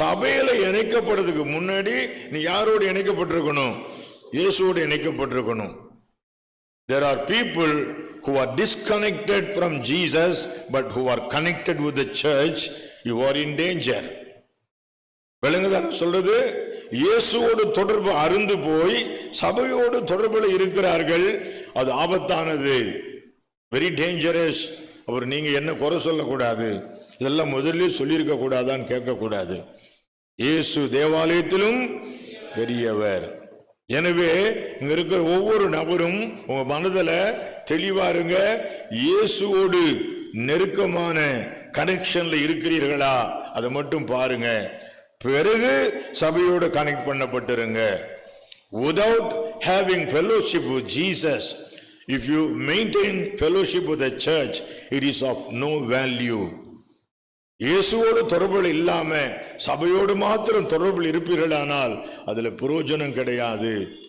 சபையில இணைக்கப்படுறதுக்கு முன்னாடி நீ யாரோடு இணைக்கப்பட்டிருக்கணும்? இயேசுவோடு இணைக்கப்பட்டிருக்கணும். There are people who are disconnected from Jesus but who are connected with the church. You are in danger. விளங்குதான சொல்றது? இயேசுவோடு தொடர்பு அருந்து போய் சபையோடு தொடர்புல இருக்கிறார்கள், அது ஆபத்தானது, வெரி டேஞ்சரஸ். அவர் நீங்க என்ன குறை சொல்லக்கூடாது, இதெல்லாம் முதல்ல சொல்லியிருக்க கூடாதான்னு கேட்கக்கூடாது. இயேசு தேவாலயத்திலும் பெரியவர். எனவே இங்க இருக்கிற ஒவ்வொரு நபரும் உங்க மனதில் தெளிவா இருங்க. இயேசுவோடு நெருக்கமான கனெக்ஷன்ல இருக்கிறீர்களா அதை மட்டும் பாருங்க. பிறகு சபையோடு connect பண்ணப்பட்டிருங்க. Without having fellowship with Jesus, if you maintain fellowship with the church, it is of no value. இயேசுவோடு தொடர்புகள் இல்லாம சபையோடு மாத்திரம் தொடர்பில் இருப்பீர்களானால் அதுல பிரயோஜனம் கிடையாது.